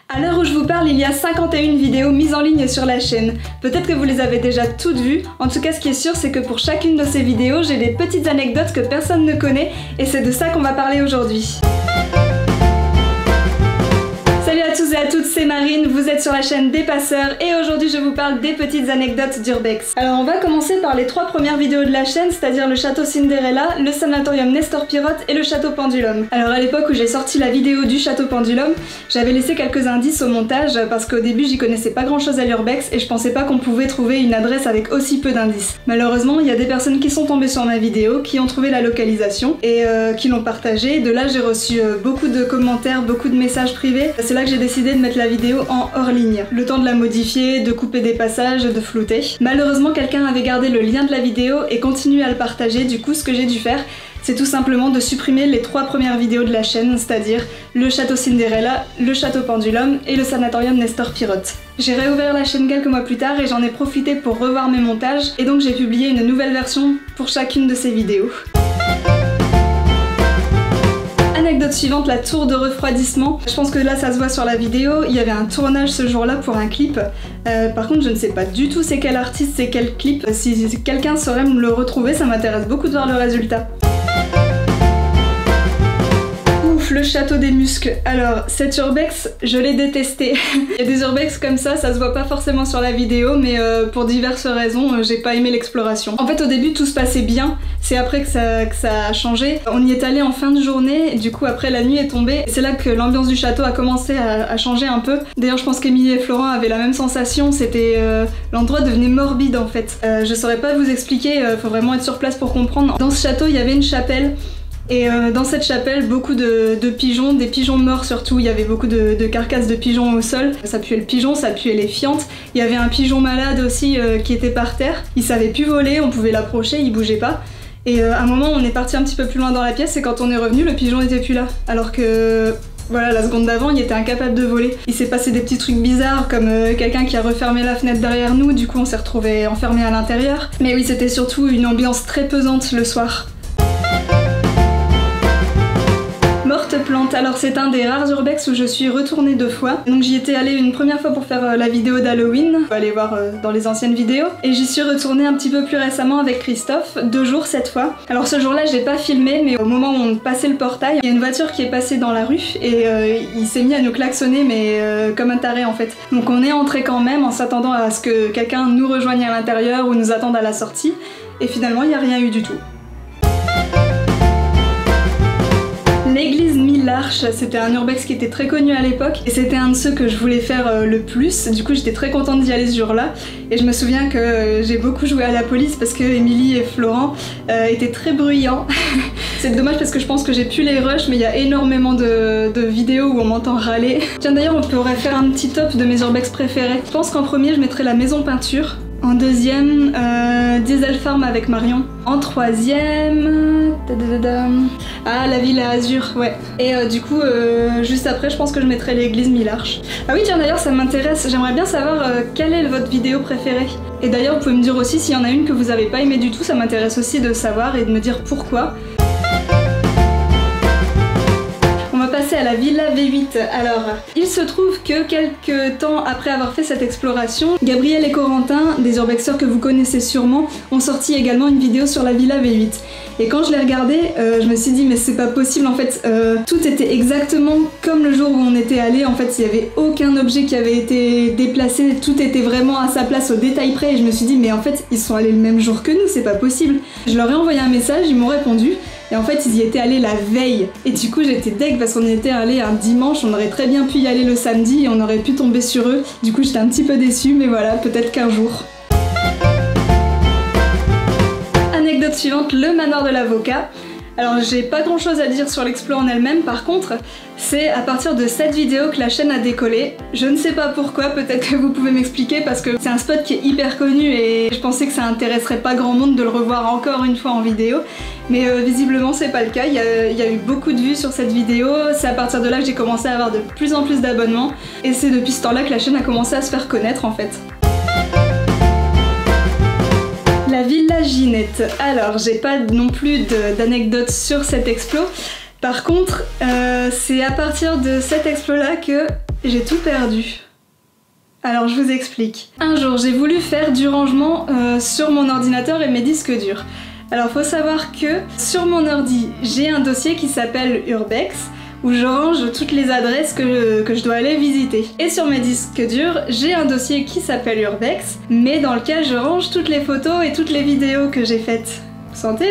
À l'heure où je vous parle, il y a 51 vidéos mises en ligne sur la chaîne. Peut-être que vous les avez déjà toutes vues. En tout cas, ce qui est sûr, c'est que pour chacune de ces vidéos, j'ai des petites anecdotes que personne ne connaît et c'est de ça qu'on va parler aujourd'hui. Salut à tous et à toutes, c'est Marine, vous êtes sur la chaîne des Passeurs et aujourd'hui je vous parle des petites anecdotes d'Urbex. Alors on va commencer par les trois premières vidéos de la chaîne, c'est-à-dire le château Cinderella, le sanatorium Nestor Pirotte et le château Pendulum. Alors à l'époque où j'ai sorti la vidéo du château Pendulum, j'avais laissé quelques indices au montage parce qu'au début j'y connaissais pas grand chose à l'Urbex et je pensais pas qu'on pouvait trouver une adresse avec aussi peu d'indices. Malheureusement il y a des personnes qui sont tombées sur ma vidéo, qui ont trouvé la localisation et qui l'ont partagée. De là j'ai reçu beaucoup de commentaires, beaucoup de messages privés. C'est là que j'ai décidé de mettre la vidéo en hors ligne. Le temps de la modifier, de couper des passages, de flouter. Malheureusement quelqu'un avait gardé le lien de la vidéo et continue à le partager, du coup ce que j'ai dû faire c'est tout simplement de supprimer les trois premières vidéos de la chaîne, c'est-à-dire le château Cinderella, le château Pendulum et le sanatorium Nestor Pirotte. J'ai réouvert la chaîne quelques mois plus tard et j'en ai profité pour revoir mes montages et donc j'ai publié une nouvelle version pour chacune de ces vidéos. Anecdote suivante, la tour de refroidissement. Je pense que là ça se voit sur la vidéo, il y avait un tournage ce jour-là pour un clip. Par contre je ne sais pas du tout c'est quel artiste, c'est quel clip. Si quelqu'un saurait me le retrouver, ça m'intéresse beaucoup de voir le résultat. Le château des muscles. Alors, cet urbex, je l'ai détesté. Il y a des urbex comme ça se voit pas forcément sur la vidéo, mais pour diverses raisons, j'ai pas aimé l'exploration. En fait, au début, tout se passait bien. C'est après que ça a changé. On y est allé en fin de journée, et du coup, après, la nuit est tombée. C'est là que l'ambiance du château a commencé à changer un peu. D'ailleurs, je pense qu'Emilie et Florent avaient la même sensation. C'était... l'endroit devenait morbide, en fait. Je saurais pas vous expliquer, faut vraiment être sur place pour comprendre. Dans ce château, il y avait une chapelle. Et dans cette chapelle, beaucoup de pigeons, des pigeons morts surtout, il y avait beaucoup de carcasses de pigeons au sol. Ça puait le pigeon, ça puait les fientes. Il y avait un pigeon malade aussi qui était par terre. Il savait plus voler, on pouvait l'approcher, il bougeait pas. Et à un moment, on est parti un petit peu plus loin dans la pièce et quand on est revenu, le pigeon était plus là. Alors que... voilà, la seconde d'avant, il était incapable de voler. Il s'est passé des petits trucs bizarres, comme quelqu'un qui a refermé la fenêtre derrière nous, du coup on s'est retrouvés enfermés à l'intérieur. Mais oui, c'était surtout une ambiance très pesante le soir. Morte plante, alors c'est un des rares urbex où je suis retournée 2 fois. Donc j'y étais allée une première fois pour faire la vidéo d'Halloween, on va aller voir dans les anciennes vidéos. Et j'y suis retournée un petit peu plus récemment avec Christophe, 2 jours cette fois. Alors ce jour-là j'ai pas filmé, mais au moment où on passait le portail, il y a une voiture qui est passée dans la rue et il s'est mis à nous klaxonner mais comme un taré en fait. Donc on est entré quand même en s'attendant à ce que quelqu'un nous rejoigne à l'intérieur ou nous attende à la sortie. Et finalement il n'y a rien eu du tout. L'église Mille-Arches, c'était un urbex qui était très connu à l'époque et c'était un de ceux que je voulais faire le plus. Du coup j'étais très contente d'y aller ce jour-là et je me souviens que j'ai beaucoup joué à la police parce que Émilie et Florent étaient très bruyants. C'est dommage parce que je pense que j'ai pu les rush, mais il y a énormément de vidéos où on m'entend râler. Tiens d'ailleurs on pourrait faire un petit top de mes urbex préférés. Je pense qu'en premier je mettrais la maison peinture. En deuxième, Diesel Farm avec Marion. En troisième... ah, la Villa Azur, ouais. Et du coup, juste après, je pense que je mettrai l'église Mille-Arches. Ah oui, tiens d'ailleurs, ça m'intéresse. J'aimerais bien savoir quelle est votre vidéo préférée. Et d'ailleurs, vous pouvez me dire aussi s'il y en a une que vous avez pas aimée du tout. Ça m'intéresse aussi de savoir et de me dire pourquoi. À la Villa V8. Alors, il se trouve que quelques temps après avoir fait cette exploration, Gabriel et Corentin, des urbexeurs que vous connaissez sûrement, ont sorti également une vidéo sur la Villa V8. Et quand je l'ai regardée, je me suis dit mais c'est pas possible en fait, tout était exactement comme le jour où on était allé. En fait il n'y avait aucun objet qui avait été déplacé, tout était vraiment à sa place au détail près et je me suis dit mais en fait ils sont allés le même jour que nous, c'est pas possible. Je leur ai envoyé un message, ils m'ont répondu. Et en fait ils y étaient allés la veille et du coup j'étais deg parce qu'on y était allés un dimanche, on aurait très bien pu y aller le samedi et on aurait pu tomber sur eux. Du coup j'étais un petit peu déçue mais voilà, peut-être qu'un jour. Anecdote suivante, le manoir de l'avocat. Alors j'ai pas grand chose à dire sur l'explo en elle-même, par contre c'est à partir de cette vidéo que la chaîne a décollé. Je ne sais pas pourquoi, peut-être que vous pouvez m'expliquer parce que c'est un spot qui est hyper connu et je pensais que ça intéresserait pas grand monde de le revoir encore une fois en vidéo. Mais visiblement c'est pas le cas, il y a eu beaucoup de vues sur cette vidéo, c'est à partir de là que j'ai commencé à avoir de plus en plus d'abonnements et c'est depuis ce temps-là que la chaîne a commencé à se faire connaître en fait. La Villa Ginette. Alors, j'ai pas non plus d'anecdotes sur cet explo. Par contre, c'est à partir de cet explo-là que J'ai tout perdu. Alors je vous explique. Un jour j'ai voulu faire du rangement sur mon ordinateur et mes disques durs. Alors faut savoir que sur mon ordi j'ai un dossier qui s'appelle Urbex où je range toutes les adresses que je dois aller visiter. Et sur mes disques durs j'ai un dossier qui s'appelle Urbex mais dans lequel je range toutes les photos et toutes les vidéos que j'ai faites. Vous sentez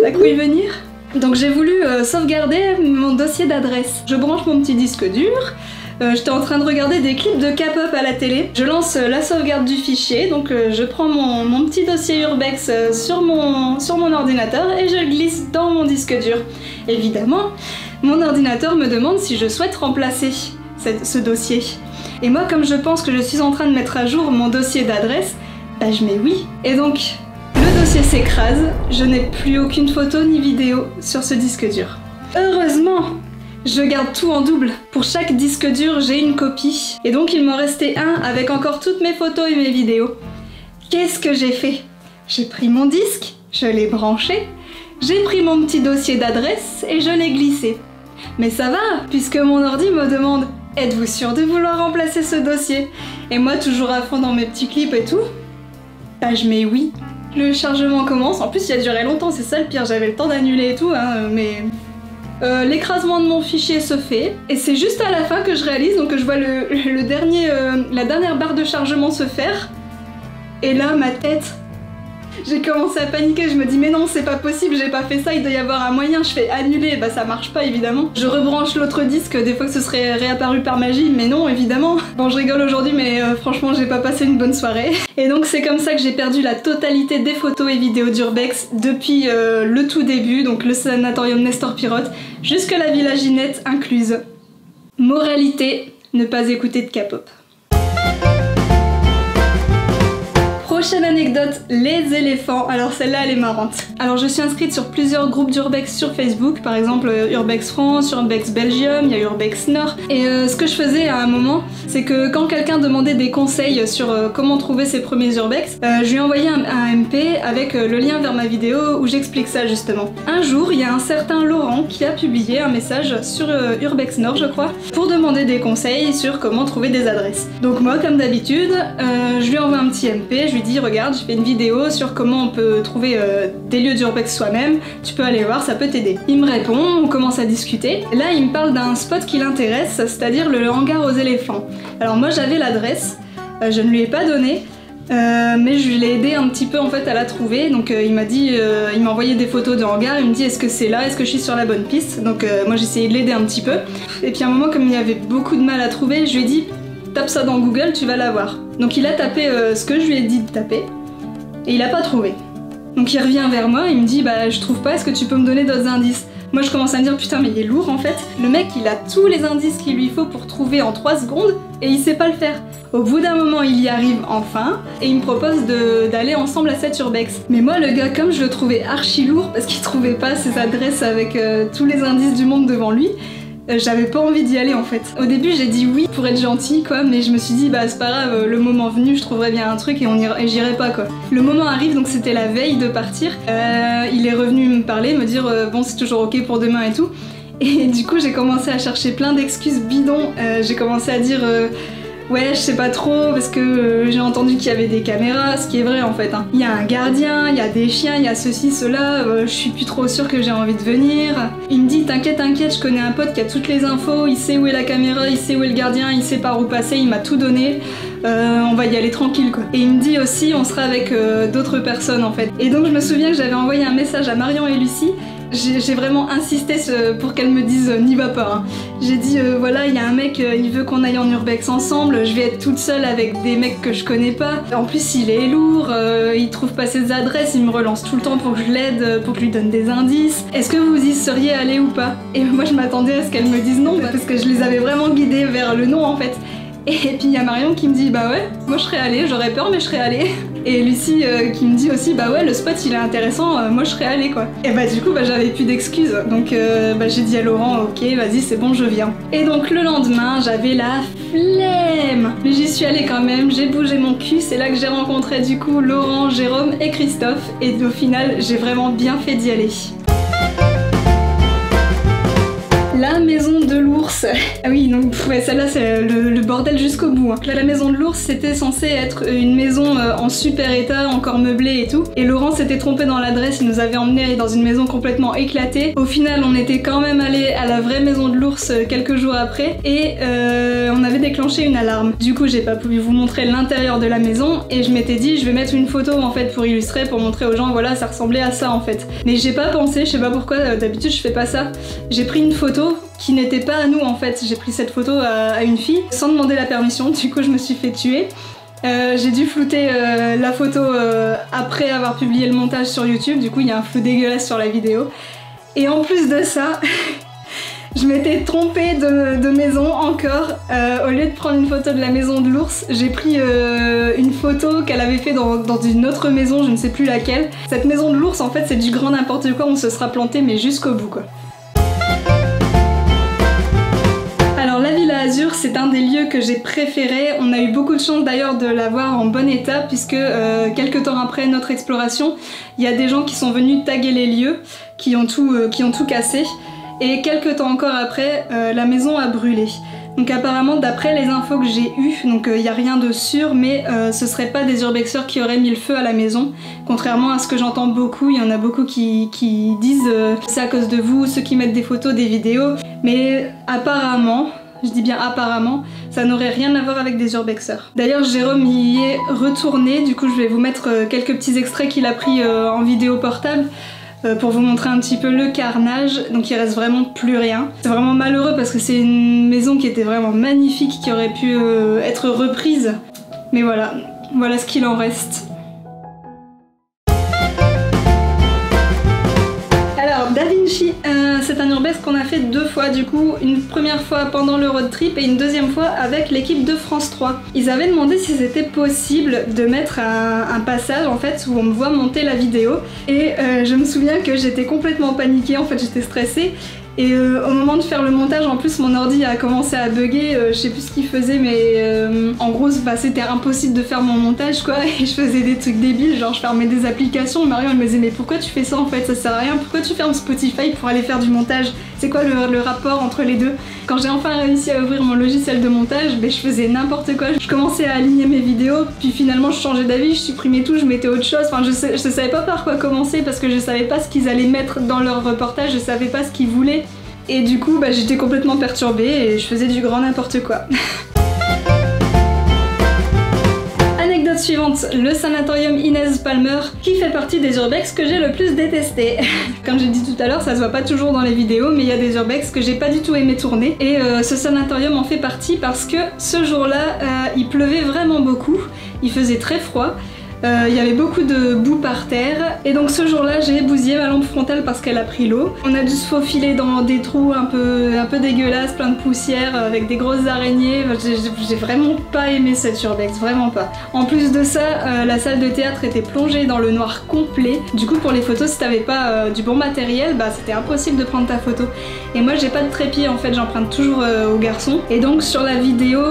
la couille venir? Donc j'ai voulu sauvegarder mon dossier d'adresses. Je branche mon petit disque dur. J'étais en train de regarder des clips de K-pop à la télé. Je lance la sauvegarde du fichier, donc je prends mon petit dossier Urbex sur mon ordinateur et je le glisse dans mon disque dur. Évidemment, mon ordinateur me demande si je souhaite remplacer ce dossier. Et moi, comme je pense que je suis en train de mettre à jour mon dossier d'adresse, bah je mets oui. Et donc, le dossier s'écrase, je n'ai plus aucune photo ni vidéo sur ce disque dur. Heureusement! Je garde tout en double. Pour chaque disque dur, j'ai une copie. Et donc il m'en restait un avec encore toutes mes photos et mes vidéos. Qu'est-ce que j'ai fait? J'ai pris mon disque, je l'ai branché, j'ai pris mon petit dossier d'adresse et je l'ai glissé. Mais ça va, puisque mon ordi me demande « Êtes-vous sûr de vouloir remplacer ce dossier ?» Et moi, toujours à fond dans mes petits clips et tout, bah je mets oui. Le chargement commence, en plus il a duré longtemps, c'est ça le pire, j'avais le temps d'annuler et tout, hein, mais... l'écrasement de mon fichier se fait et c'est juste à la fin que je réalise, donc je vois la dernière barre de chargement se faire et là ma tête, j'ai commencé à paniquer, je me dis mais non c'est pas possible, j'ai pas fait ça, il doit y avoir un moyen, je fais annuler, bah ça marche pas évidemment. Je rebranche l'autre disque, des fois que ce serait réapparu par magie, mais non évidemment. Bon je rigole aujourd'hui mais franchement j'ai pas passé une bonne soirée. Et donc c'est comme ça que j'ai perdu la totalité des photos et vidéos d'Urbex depuis le tout début, donc le sanatorium Nestor Pirotte, jusque la Villa Ginette incluse. Moralité, ne pas écouter de K-pop. Prochaine anecdote, les éléphants. Alors celle-là elle est marrante. Alors je suis inscrite sur plusieurs groupes d'Urbex sur Facebook, par exemple Urbex France, Urbex Belgium, il y a Urbex Nord. Et ce que je faisais à un moment, c'est que quand quelqu'un demandait des conseils sur comment trouver ses premiers Urbex, je lui envoyais un MP avec le lien vers ma vidéo où j'explique ça justement. Un jour, il y a un certain Laurent qui a publié un message sur Urbex Nord je crois, pour demander des conseils sur comment trouver des adresses. Donc moi comme d'habitude, je lui envoie un petit MP, je lui dis regarde, je fais une vidéo sur comment on peut trouver des lieux d'Urbex soi-même, tu peux aller voir, ça peut t'aider. Il me répond, on commence à discuter. Là, il me parle d'un spot qui l'intéresse, c'est-à-dire le hangar aux éléphants. Alors moi, j'avais l'adresse, je ne lui ai pas donné, mais je l'ai aidé un petit peu en fait à la trouver. Donc il m'a dit, il m'a envoyé des photos de hangar, il me dit est-ce que c'est là, est-ce que je suis sur la bonne piste. Donc moi j'ai essayé de l'aider un petit peu. Et puis à un moment, comme il y avait beaucoup de mal à trouver, je lui ai dit tape ça dans Google, tu vas l'avoir. Donc il a tapé ce que je lui ai dit de taper, et il a pas trouvé. Donc il revient vers moi, il me dit bah je trouve pas, est-ce que tu peux me donner d'autres indices? Moi je commence à me dire putain mais il est lourd en fait. Le mec il a tous les indices qu'il lui faut pour trouver en 3 secondes, et il sait pas le faire. Au bout d'un moment il y arrive enfin, et il me propose d'aller ensemble à cette Urbex. Mais moi le gars, comme je le trouvais archi lourd, parce qu'il trouvait pas ses adresses avec tous les indices du monde devant lui, j'avais pas envie d'y aller en fait. Au début j'ai dit oui pour être gentille quoi, mais je me suis dit bah c'est pas grave, le moment venu je trouverai bien un truc et j'irai pas quoi. Le moment arrive, donc c'était la veille de partir, il est revenu me parler, me dire bon c'est toujours ok pour demain et tout. Et du coup j'ai commencé à chercher plein d'excuses bidons, j'ai commencé à dire ouais je sais pas trop parce que j'ai entendu qu'il y avait des caméras, ce qui est vrai en fait hein. Il y a un gardien, il y a des chiens, il y a ceci, cela, je suis plus trop sûre que j'ai envie de venir. Il me dit t'inquiète, je connais un pote qui a toutes les infos, il sait où est la caméra, il sait où est le gardien, il sait par où passer, il m'a tout donné, on va y aller tranquille quoi. Et il me dit aussi on sera avec d'autres personnes en fait. Et donc je me souviens que j'avais envoyé un message à Marion et Lucie. J'ai vraiment insisté pour qu'elles me disent n'y va pas. Hein. J'ai dit voilà il y a un mec, il veut qu'on aille en Urbex ensemble, je vais être toute seule avec des mecs que je connais pas. En plus il est lourd, il trouve pas ses adresses, il me relance tout le temps pour que je l'aide, pour que je lui donne des indices. Est-ce que vous y seriez allé ou pas? Et moi je m'attendais à ce qu'elles me disent non, parce que je les avais vraiment guidées vers le non en fait. Et puis il y a Marion qui me dit bah ouais, moi je serais allée, j'aurais peur mais je serais allée. Et Lucie qui me dit aussi bah ouais le spot il est intéressant, moi je serais allée quoi. Et bah du coup bah j'avais plus d'excuses, donc bah, j'ai dit à Laurent ok vas-y c'est bon je viens. Et donc le lendemain j'avais la flemme, mais j'y suis allée quand même, j'ai bougé mon cul, c'est là que j'ai rencontré du coup Laurent, Jérôme et Christophe, et au final j'ai vraiment bien fait d'y aller. La maison de l'ours. Ah oui, donc ouais, celle-là c'est le bordel jusqu'au bout. Hein. Là, la maison de l'ours c'était censé être une maison en super état, encore meublée et tout. Et Laurent s'était trompé dans l'adresse, il nous avait emmené dans une maison complètement éclatée. Au final, on était quand même allé à la vraie maison de l'ours quelques jours après et on avait déclenché une alarme. Du coup, j'ai pas pu vous montrer l'intérieur de la maison et je m'étais dit je vais mettre une photo en fait pour illustrer, pour montrer aux gens voilà ça ressemblait à ça en fait. Mais j'ai pas pensé, je sais pas pourquoi, d'habitude je fais pas ça. J'ai pris une photo qui n'était pas à nous en fait. J'ai pris cette photo à une fille sans demander la permission, du coup je me suis fait tuer. J'ai dû flouter la photo après avoir publié le montage sur YouTube, du coup il y a un flou dégueulasse sur la vidéo. Et en plus de ça, je m'étais trompée de maison encore. Au lieu de prendre une photo de la maison de l'ours, j'ai pris une photo qu'elle avait fait dans une autre maison, je ne sais plus laquelle. Cette maison de l'ours en fait c'est du grand n'importe quoi, on se sera planté mais jusqu'au bout quoi. Alors la Villa Azur c'est un des lieux que j'ai préféré, on a eu beaucoup de chance d'ailleurs de l'avoir en bon état puisque quelques temps après notre exploration, il y a des gens qui sont venus taguer les lieux, qui ont tout cassé et quelques temps encore après la maison a brûlé. Donc apparemment d'après les infos que j'ai eues, donc il n'y a rien de sûr mais ce serait pas des urbexeurs qui auraient mis le feu à la maison, contrairement à ce que j'entends beaucoup, il y en a beaucoup qui disent c'est à cause de vous, ceux qui mettent des photos, des vidéos, mais apparemment, je dis bien apparemment, ça n'aurait rien à voir avec des urbexeurs. D'ailleurs Jérôme y est retourné, du coup je vais vous mettre quelques petits extraits qu'il a pris en vidéo portable pour vous montrer un petit peu le carnage. Donc il reste vraiment plus rien. C'est vraiment malheureux parce que c'est une maison qui était vraiment magnifique, qui aurait pu être reprise. Mais voilà, voilà ce qu'il en reste. Alors Da Vinci, c'est un urbex qu'on a fait deux fois du coup, une première fois pendant le road trip et une deuxième fois avec l'équipe de France 3. Ils avaient demandé si c'était possible de mettre un passage en fait où on me voit monter la vidéo et je me souviens que j'étais complètement paniquée, en fait j'étais stressée. Et au moment de faire le montage, en plus mon ordi a commencé à bugger, je sais plus ce qu'il faisait mais en gros bah, c'était impossible de faire mon montage quoi et je faisais des trucs débiles, genre je fermais des applications, Marion elle me disait mais pourquoi tu fais ça en fait, ça sert à rien, pourquoi tu fermes Spotify pour aller faire du montage, c'est quoi le rapport entre les deux? Quand j'ai enfin réussi à ouvrir mon logiciel de montage, bah, je faisais n'importe quoi, je commençais à aligner mes vidéos, puis finalement je changeais d'avis, je supprimais tout, je mettais autre chose, enfin je savais pas par quoi commencer parce que je savais pas ce qu'ils allaient mettre dans leur reportage, je savais pas ce qu'ils voulaient. Et du coup, bah, j'étais complètement perturbée et je faisais du grand n'importe quoi. Anecdote suivante, le sanatorium Inez Palmer qui fait partie des urbex que j'ai le plus détesté. Comme j'ai dit tout à l'heure, ça se voit pas toujours dans les vidéos mais il y a des urbex que j'ai pas du tout aimé tourner et ce sanatorium en fait partie parce que ce jour-là il pleuvait vraiment beaucoup, il faisait très froid. Il y avait beaucoup de boue par terre et donc ce jour-là j'ai bousillé ma lampe frontale parce qu'elle a pris l'eau. On a dû se faufiler dans des trous un peu dégueulasses, plein de poussière avec des grosses araignées. J'ai vraiment pas aimé cette urbex, vraiment pas. En plus de ça, la salle de théâtre était plongée dans le noir complet. Du coup pour les photos, si t'avais pas du bon matériel, bah c'était impossible de prendre ta photo. Et moi j'ai pas de trépied en fait, j'emprunte toujours aux garçons. Et donc sur la vidéo,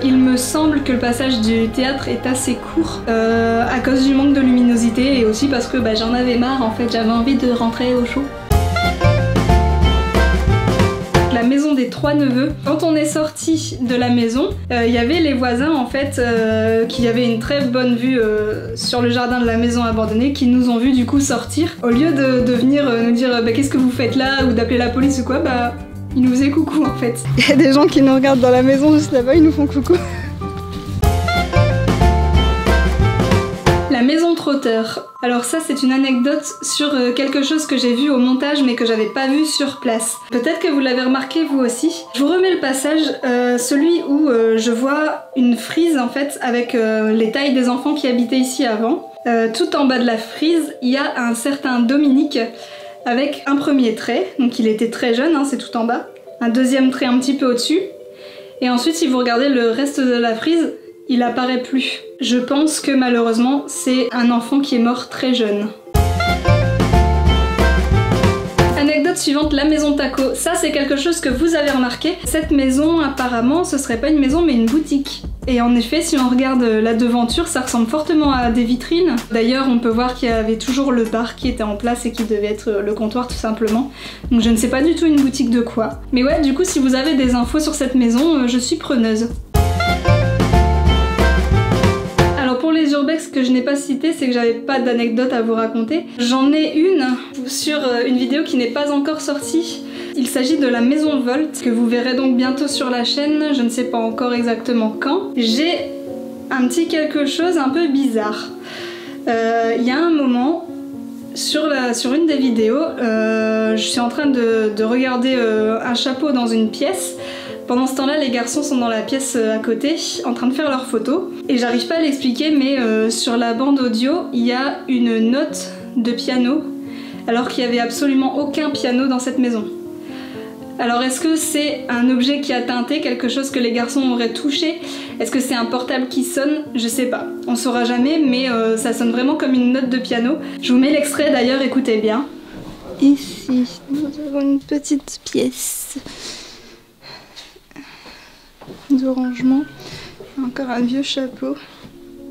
il me semble que le passage du théâtre est assez court. À cause du manque de luminosité et aussi parce que bah, j'en avais marre en fait, j'avais envie de rentrer au chaud. La maison des trois neveux. Quand on est sorti de la maison, il y avait les voisins en fait qui avaient une très bonne vue sur le jardin de la maison abandonnée qui nous ont vu du coup sortir. Au lieu de venir nous dire bah, qu'est-ce que vous faites là ou d'appeler la police ou quoi, bah ils nous faisaient coucou en fait. Il y a des gens qui nous regardent dans la maison juste là-bas, ils nous font coucou. La maison trotteur. Alors ça c'est une anecdote sur quelque chose que j'ai vu au montage mais que j'avais pas vu sur place. Peut-être que vous l'avez remarqué vous aussi. Je vous remets le passage, celui où je vois une frise en fait avec les tailles des enfants qui habitaient ici avant. Tout en bas de la frise, il y a un certain Dominique avec un premier trait, donc il était très jeune, hein, c'est tout en bas. Un deuxième trait un petit peu au-dessus. Et ensuite si vous regardez le reste de la frise, il apparaît plus. Je pense que malheureusement, c'est un enfant qui est mort très jeune. Anecdote suivante, la maison taco. Ça, c'est quelque chose que vous avez remarqué. Cette maison, apparemment, ce serait pas une maison, mais une boutique. Et en effet, si on regarde la devanture, ça ressemble fortement à des vitrines. D'ailleurs, on peut voir qu'il y avait toujours le bar qui était en place et qui devait être le comptoir tout simplement. Donc je ne sais pas du tout une boutique de quoi. Mais ouais, du coup, si vous avez des infos sur cette maison, je suis preneuse. Alors pour les urbex que je n'ai pas citées, c'est que j'avais pas d'anecdote à vous raconter. J'en ai une sur une vidéo qui n'est pas encore sortie. Il s'agit de la maison Volt, que vous verrez donc bientôt sur la chaîne, je ne sais pas encore exactement quand. J'ai un petit quelque chose un peu bizarre. Il y a un moment, sur une des vidéos, je suis en train de regarder un chapeau dans une pièce. Pendant ce temps-là, les garçons sont dans la pièce à côté, en train de faire leurs photos. Et j'arrive pas à l'expliquer, mais sur la bande audio, il y a une note de piano, alors qu'il n'y avait absolument aucun piano dans cette maison. Alors est-ce que c'est un objet qui a teinté, quelque chose que les garçons auraient touché? Est-ce que c'est un portable qui sonne? Je sais pas, on saura jamais, mais ça sonne vraiment comme une note de piano. Je vous mets l'extrait d'ailleurs, écoutez bien. Ici, nous avons une petite pièce de rangement, encore un vieux chapeau.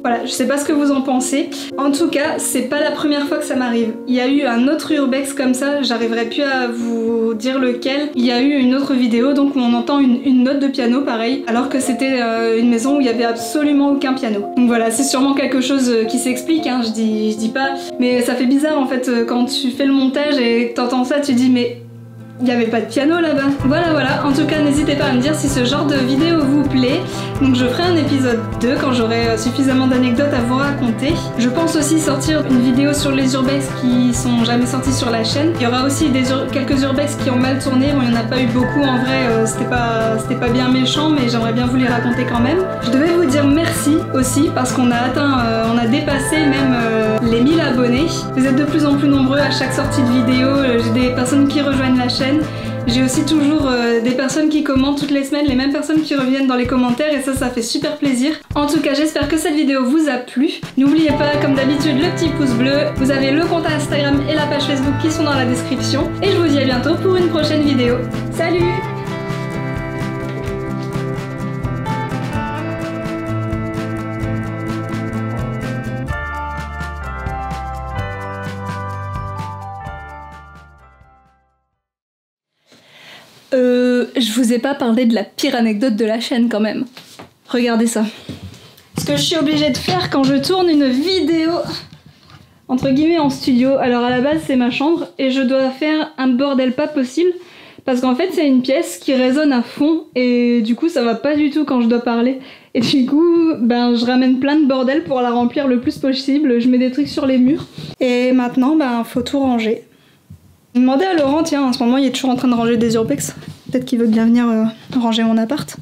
Voilà, je sais pas ce que vous en pensez. En tout cas, c'est pas la première fois que ça m'arrive. Il y a eu un autre urbex comme ça, j'arriverai plus à vous dire lequel. Il y a eu une autre vidéo donc où on entend une note de piano pareil, alors que c'était une maison où il y avait absolument aucun piano. Donc voilà, c'est sûrement quelque chose qui s'explique, hein, je dis pas. Mais ça fait bizarre en fait quand tu fais le montage et que t'entends ça, tu dis mais il n'y avait pas de piano là-bas. Voilà, en tout cas n'hésitez pas à me dire si ce genre de vidéo vous plaît. Donc je ferai un épisode 2 quand j'aurai suffisamment d'anecdotes à vous raconter. Je pense aussi sortir une vidéo sur les urbex qui sont jamais sortis sur la chaîne. Il y aura aussi quelques urbex qui ont mal tourné, bon il n'y en a pas eu beaucoup en vrai, c'était pas bien méchant, mais j'aimerais bien vous les raconter quand même. Je devais vous dire merci aussi parce qu'on a atteint, on a dépassé même les 1000 abonnés. Vous êtes de plus en plus nombreux à chaque sortie de vidéo, j'ai des personnes qui rejoignent la chaîne. J'ai aussi toujours des personnes qui commentent toutes les semaines, les mêmes personnes qui reviennent dans les commentaires et ça fait super plaisir. En tout cas, j'espère que cette vidéo vous a plu. N'oubliez pas, comme d'habitude, le petit pouce bleu. Vous avez le compte Instagram et la page Facebook qui sont dans la description. Et je vous dis à bientôt pour une prochaine vidéo. Salut! Je vous ai pas parlé de la pire anecdote de la chaîne quand même. Regardez ça. Ce que je suis obligée de faire quand je tourne une vidéo entre guillemets en studio. Alors à la base c'est ma chambre et je dois faire un bordel pas possible parce qu'en fait c'est une pièce qui résonne à fond et du coup ça va pas du tout quand je dois parler. Et du coup ben je ramène plein de bordel pour la remplir le plus possible. Je mets des trucs sur les murs et maintenant ben faut tout ranger. Demandez à Laurent, tiens, en ce moment il est toujours en train de ranger des urbex. Peut-être qu'il veut bien venir ranger mon appart.